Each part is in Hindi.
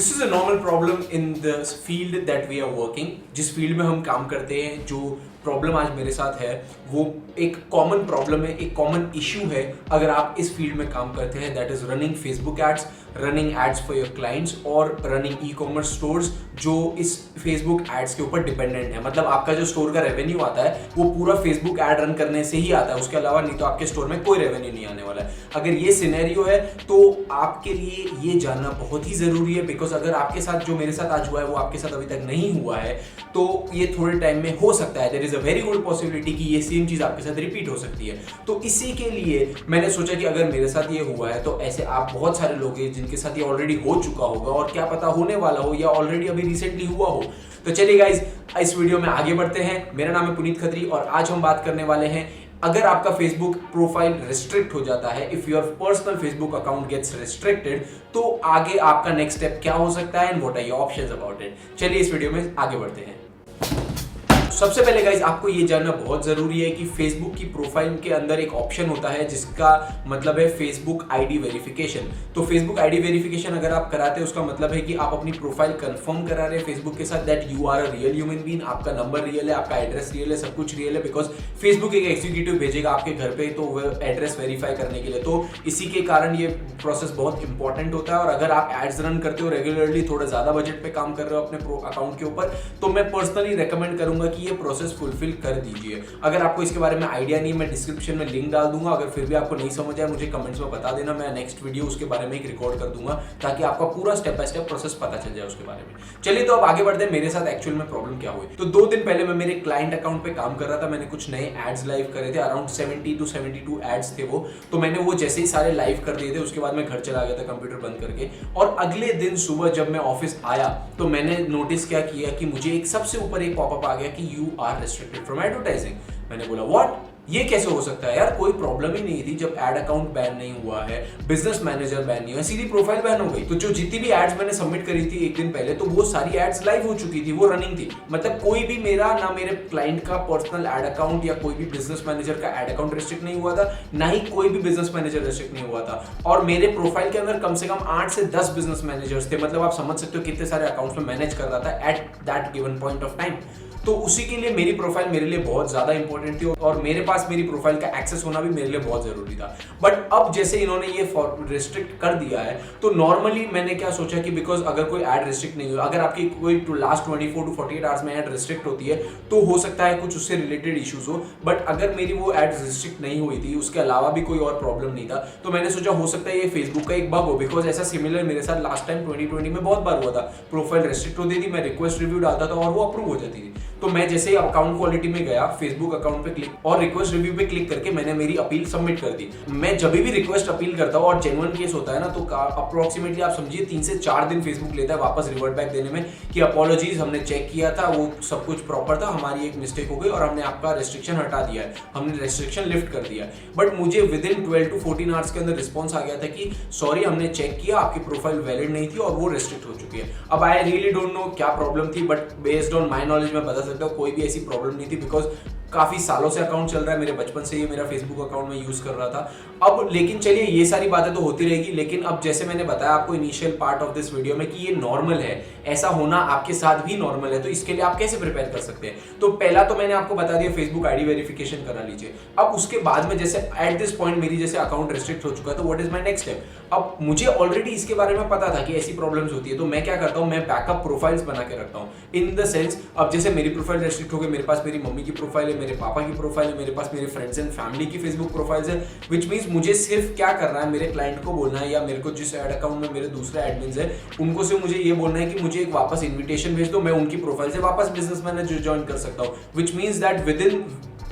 This is a normal problem in the field that we are working. जिस फील्ड में हम काम करते हैं, जो प्रॉब्लम आज मेरे साथ है वो एक कॉमन प्रॉब्लम है, एक कॉमन इश्यू है अगर आप इस फील्ड में काम करते हैं। That is running Facebook ads, running ads for your clients और रनिंग ई कॉमर्स स्टोर्स जो इस फेसबुक एड्स के ऊपर डिपेंडेंट है। मतलब आपका जो स्टोर का रेवेन्यू आता है वो पूरा फेसबुक एड रन करने से ही आता है, उसके अलावा नहीं तो आपके स्टोर में कोई रेवेन्यू नहीं आने वाला है। अगर ये सिनेरियो है तो आपके लिए ये जानना बहुत ही जरूरी है, बिकॉज अगर आपके साथ जो मेरे साथ आज हुआ है वो आपके साथ अभी तक नहीं हुआ है तो ये थोड़े टाइम में हो सकता है। There is a very good possibility कि ये सेम चीज आपके साथ रिपीट हो सकती है। तो इसी के लिए मैंने सोचा कि अगर मेरे साथ ये हुआ है तो ऐसे आप बहुत सारे लोग हैं जिनके साथ ये ऑलरेडी हो चुका होगा और क्या पता होने वाला हो या ऑलरेडी अभी रिसेंटली हुआ हो। तो चलिए गाइज, इस वीडियो में आगे बढ़ते हैं। मेरा नाम है पुनीत खत्री और आज हम बात करने वाले हैं अगर आपका फेसबुक प्रोफाइल रिस्ट्रिक्ट हो जाता है, if your personal Facebook account gets restricted, तो आगे आपका नेक्स्ट स्टेप क्या हो सकता है and what are your options about it. चलिए इस वीडियो में आगे बढ़ते हैं। सबसे पहले गाइज आपको ये जानना बहुत जरूरी है कि फेसबुक की प्रोफाइल के अंदर एक ऑप्शन होता है जिसका मतलब है फेसबुक आईडी वेरिफिकेशन। तो फेसबुक आईडी वेरिफिकेशन अगर आप कराते हैं उसका मतलब है कि आप अपनी प्रोफाइल कंफर्म करा रहे हैं फेसबुक के साथ that you are a real human being. आपका नंबर रियल है, आपका एड्रेस रियल है, सब कुछ रियल है, बिकॉज फेसबुक एक एग्जीक्यूटिव भेजेगा आपके घर पे तो वो एड्रेस वेरीफाई करने के लिए। तो इसी के कारण ये प्रोसेस बहुत इंपॉर्टेंट होता है। और अगर आप एड्स रन करते हो रेगुलरली, थोड़ा ज्यादा बजट पे काम कर रहे हो अपने अकाउंट के ऊपर, तो मैं पर्सनली रेकमेंड करूंगा कि ये प्रोसेस फुलफिल कर दीजिए। अगर आपको इसके बारे में आइडिया नहीं, मैं डिस्क्रिप्शन में लिंक डाल दूंगा। अगर फिर भी आपको नहीं समझ आए मुझे कमेंट्स में बता देना, मैं नेक्स्ट वीडियो उसके बारे में एक रिकॉर्ड कर दूंगा ताकि आपका पूरा स्टेप बाय स्टेप प्रोसेस पता चल जाए उसके बारे में। चलिए तो अब आगे बढ़ते हैं मेरे साथ एक्चुअल में प्रॉब्लम क्या हुई। तो 2 दिन पहले मैं मेरे क्लाइंट अकाउंट पे काम कर रहा था। मैंने कुछ नए एड्स लाइव करे थे, अराउंड 70 to 72 एड्स थे वो। तो मैंने वो जैसे ही सारे लाइव कर दिए थे उसके बाद मैं घर चला गया था कंप्यूटर बंद करके। और अगले दिन सुबह जब मैं ऑफिस आया तो मैंने नोटिस क्या किया कि मुझे एक सबसे ऊपर एक पॉपअप आ गया कि you are restricted from advertising. मैंने बोला व्हाट, ये कैसे हो सकता है यार, कोई प्रॉब्लम ही नहीं थी जब एड अकाउंट बैन नहीं हुआ है, बिजनेस मैनेजर बैन नहीं हुआ, सीधी प्रोफाइल बैन हो गई। तो जो जितनी भी एड्स मैंने सबमिट करी थी एक दिन पहले, तो वो सारी एड्स लाइव हो चुकी थी, वो रनिंग थी। मतलब कोई भी मेरा ना मेरे क्लाइंट का पर्सनल एड अकाउंट या कोई भी बिजनेस मैनेजर का एड अकाउंट रिस्ट्रिक्ट नहीं हुआ था, ना ही कोई भी बिजनेस मैनेजर रिस्ट्रिक्ट नहीं हुआ था। और मेरे प्रोफाइल के अंदर कम से कम 8 से 10 बिजनेस मैनेजर्स थे। मतलब आप समझ सकते हो कितने सारे अकाउंट्स में मैनेज कर रहा था at that given point of time. तो उसी के लिए मेरी प्रोफाइल मेरे लिए बहुत ज्यादा इंपॉर्टेंट थी और मेरे पास मेरी प्रोफाइल का एक्सेस होना भी मेरे लिए बहुत जरूरी था। बट अब जैसे इन्होंने ये रिस्ट्रिक्ट कर दिया है तो नॉर्मली मैंने क्या सोचा कि बिकॉज अगर कोई एड रिस्ट्रिक्ट नहीं हुआ, अगर आपकी कोई लास्ट 24 to 48 आवर्स में एड रिस्ट्रिक्ट होती है तो हो सकता है कुछ उससे रिलेटेड इश्यूज हो। बट अगर मेरी वो एड रिस्ट्रिक्ट नहीं हुई थी, उसके अलावा भी कोई और प्रॉब्लम नहीं था, तो मैंने सोचा हो सकता है ये फेसबुक का एक बग हो। बिकॉज ऐसा सिमिलर मेरे साथ लास्ट टाइम 2020 में बहुत बार हुआ था। प्रोफाइल रिस्ट्रिक्ट होती थी, मैं रिक्वेस्ट रिव्यू डालता था और वो अप्रूव हो जाती थी। तो मैं जैसे ही अकाउंट क्वालिटी में गया, फेसबुक अकाउंट पे क्लिक और रिक्वेस्ट रिव्यू पे क्लिक करके मैंने मेरी अपील सबमिट कर दी। मैं जब भी रिक्वेस्ट अपील करता हूँ और जेन्युइन केस होता है ना, तो अप्रोक्सीमेटली आप समझिए 3 से 4 दिन फेसबुक लेता है वापस रिवर्ट बैक देने में कि अपॉलॉजीज, हमने चेक किया था, वो सब कुछ प्रॉपर था, हमारी एक मिस्टेक हो गई और हमने आपका रेस्ट्रिक्शन हटा दिया है, हमने रेस्ट्रिक्शन लिफ्ट कर दिया है। बट मुझे विद इन 12 to 14 आवर्स के अंदर रिस्पॉन्स आ गया था कि सॉरी, हमने चेक किया, आपकी प्रोफाइल वैलिड नहीं थी और वो रेस्ट्रिक्ट हो चुकी है। अब आई रियली डोंट नो क्या प्रॉब्लम थी, but based on my knowledge मैं बता सकता हूँ कोई भी ऐसी प्रॉब्लम नहीं थी। बिकॉज काफी सालों से अकाउंट चल रहा है, मेरे बचपन से ही मेरा फेसबुक अकाउंट में यूज कर रहा था। अब लेकिन चलिए ये सारी बातें तो होती रहेगी, लेकिन अब जैसे मैंने बताया आपको initial part of this video में कि ये नॉर्मल है, ऐसा होना आपके साथ भी नॉर्मल है। तो इसके लिए आप कैसे प्रिपेयर कर सकते हैं? तो पहला तो मैंने आपको बता दिया फेसबुक आईडी वेरिफिकेशन करा लीजिए। अब उसके बाद में जैसे एट दिस पॉइंट मेरी जैसे अकाउंट रिस्ट्रिक्ट हो चुका है, तो what is my next step? अब मुझे ऑलरेडी इसके बारे में पता था कि ऐसी प्रॉब्लम्स होती है, तो मैं क्या करता हूं, मैं बैकअप प्रोफाइल्स बना के रखता हूं। इन द सेंस, अब जैसे मेरी प्रोफाइल रिस्ट्रिक्ट हो गई, मेरे पास मेरी मम्मी की प्रोफाइल है, मेरे पापा की प्रोफाइल है, मेरे पास मेरे फ्रेंड्स एंड फैमिली की फेसबुक प्रोफाइल्स है। व्हिच मींस मुझे सिर्फ क्या करना है, मेरे क्लाइंट को बोलना है या मेरे को जिस एड अकाउंट में मेरे दूसरे एडमिन्स है उनको से मुझे ये बोलना है कि मुझे एक वापस इन्विटेशन भेज दो, मैं उनकी प्रोफाइल से वापस बिजनेस मैनेजर ज्वाइन कर सकता हूं। Which means that within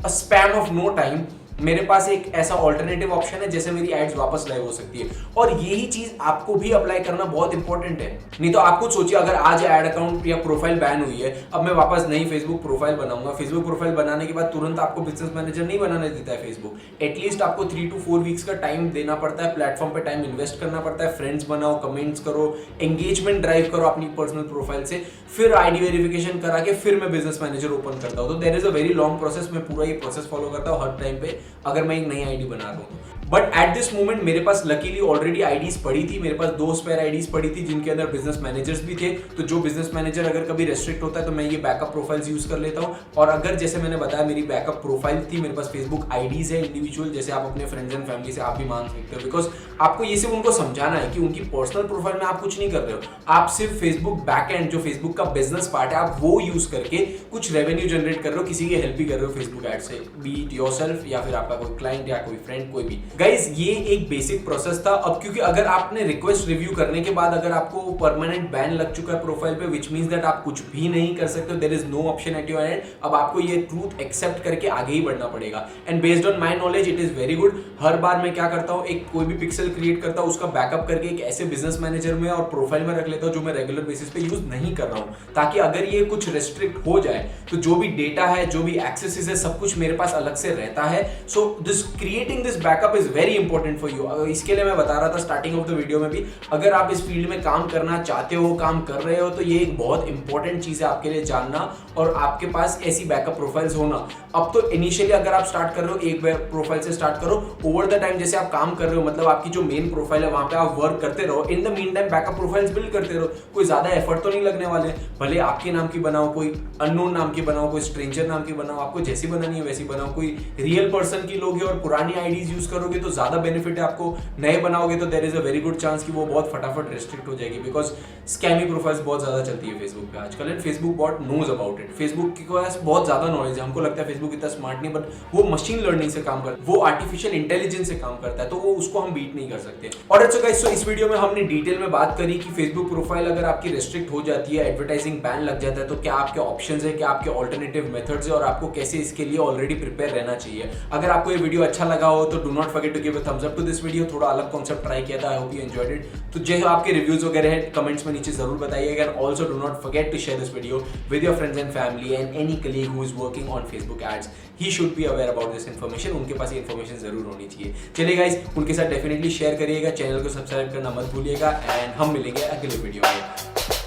a span of no time मेरे पास एक ऐसा ऑल्टरनेटिव ऑप्शन है जैसे मेरी एड्स वापस लाइव हो सकती है। और यही चीज आपको भी अप्लाई करना बहुत इंपॉर्टेंट है। नहीं तो आप कुछ सोचिए, अगर आज एड अकाउंट या प्रोफाइल बैन हुई है, अब मैं वापस नई फेसबुक प्रोफाइल बनाऊंगा, फेसबुक प्रोफाइल बनाने के बाद तुरंत आपको बिजनेस मैनेजर नहीं बनाने देता है फेसबुक। एटलीस्ट आपको 3 to 4 वीक्स का टाइम देना पड़ता है, प्लेटफॉर्म पे टाइम इन्वेस्ट करना पड़ता है, फ्रेंड्स बनाओ, कमेंट्स करो, एंगेजमेंट ड्राइव करो अपनी पर्सनल प्रोफाइल से, फिर आईडी वेरिफिकेशन करा के फिर मैं बिजनेस मैनेजर ओपन करता हूँ। तो there is a very long process. मैं पूरा ये प्रोसेस फॉलो करता हूँ हर टाइम पे अगर मैं एक नई आईडी बना रहा हूँ। बट एट दिस मोमेंट मेरे पास लकीली ऑलरेडी आईडीज पड़ी थी, मेरे पास 2 स्पेयर आईडीज पड़ी थी जिनके अंदर बिजनेस मैनेजर्स भी थे। तो जो बिजनेस मैनेजर अगर कभी रेस्ट्रिक्ट होता है तो मैं ये बैकअप प्रोफाइल्स यूज कर लेता हूँ। और अगर जैसे मैंने बताया मेरी बैकअप प्रोफाइल थी, मेरे पास फेसबुक आईडीज है इंडिविजुअल, जैसे आप अपने फ्रेंड्स एंड फैमिली से आप भी मांग सकते हो, बिकॉज आपको ये सिर्फ उनको समझाना है कि उनकी पर्सनल प्रोफाइल में आप कुछ नहीं कर रहे हो, आप सिर्फ फेसबुक बैकएंड जो फेसबुक का बिजनेस पार्ट है आप वो यूज करके कुछ रेवेन्यू जनरेट कर रहे हो, किसी की हेल्प भी कर रहे हो फेसबुक एड से, बी इट योरसेल्फ या फिर आपका कोई क्लाइंट या कोई फ्रेंड, कोई भी। गाइस ये एक बेसिक प्रोसेस था। अब क्योंकि अगर आपने रिक्वेस्ट रिव्यू करने के बाद अगर आपको परमानेंट बैन लग चुका है प्रोफाइल पे, विच मींस दैट आप कुछ भी नहीं कर सकते हो, there is no option at your end. अब आपको ये ट्रूथ एक्सेप्ट करके आगे ही बढ़ना पड़ेगा। And based on my knowledge it is very good. हर बार मैं क्या करता हूँ, एक कोई भी पिक्सल क्रिएट करता हूँ, उसका बैकअप करके एक ऐसे बिजनेस मैनेजर में और प्रोफाइल में रख लेता हूँ जो मैं रेगुलर बेसिस पे यूज नहीं कर रहा हूँ, ताकि अगर ये कुछ रेस्ट्रिक्ट हो जाए तो जो भी डेटा है, जो भी एक्सेसेस है, सब कुछ मेरे पास अलग से रहता है। So this creating this backup is very important for you. इसके लिए मैं बता रहा था स्टार्टिंग ऑफ द वीडियो में भी, अगर आप इस फील्ड में काम करना चाहते हो, काम कर रहे हो, तो ये एक बहुत इंपॉर्टेंट चीज है आपके लिए जानना और आपके पास ऐसी बैकअप प्रोफाइल्स होना। अब तो इनिशियली अगर आप स्टार्ट कर रहे हो एक प्रोफाइल से स्टार्ट करो, ओवर द टाइम जैसे आप काम कर रहे हो, मतलब आपकी जो मेन प्रोफाइल है वहां पे आप वर्क करते रहो, in the mean time backup profiles build करते रहो। कोई ज्यादा एफर्ट तो नहीं लगने वाले, भले आपके नाम की बनाओ, कोई अननोन नाम की बनाओ, कोई स्ट्रेंजर नाम की बनाओ, आपको जैसी बनानी है वैसी बनाओ। कोई रियल पर्सन की लोगे और पुरानी आईडीज यूज करोगे तो ज्यादा बेनिफिट है आपको, नए बनाओगे तो there is a very good chance कि वो बहुत फटाफट रेस्ट्रिक्ट हो जाएगी, बिकॉज स्कैमी प्रोफाइल्स बहुत ज्यादा चलती है फेसबुक पे आजकल and Facebook bot knows about it. Facebook के पास बहुत ज्यादा नॉलेज है, हमको लगता है फेसबुक इतना स्मार्ट नहीं, बट वो मशीन लर्निंग से काम करता है, वो आर्टिफिशियल इंटेलिजेंस से काम करता है, तो वो उसको हम बीट नहीं कर सकते। और अच्छा गाइस, इस वीडियो में हमने डिटेल में बात करी कि फेसबुक प्रोफाइल अगर आपकी रेस्ट्रिक्ट हो जाती है, एडवर्टाइजिंग बैन लग जाता है, तो क्या आपके ऑप्शंस है, क्या आपके ऑल्टरनेटिव मेथड्स है और आपको कैसे इसके लिए ऑलरेडी प्रिपेयर रहना चाहिए। अगर आपको ये वीडियो अच्छा लगा हो तो do not forget to give a thumbs up to this video. थोड़ा अलग कॉन्सेप्ट ट्राई किया था, I hope you enjoyed it. तो जो आपके रिव्यूज वगैरह है कमेंट्स में नीचे जरूर बताइएगा। And also do not forget to share this video with your friends and family and any colleague who is working on Facebook ads. He should be aware about this information, उनके पास ये इन्फॉर्मेशन जरूर होनी चाहिए। चलिए गाइस, उनके साथ डेफिनेटली शेयर करिएगा, चैनल को सब्सक्राइब करना मत भूलिएगा एंड हम मिलेंगे अगले वीडियो में।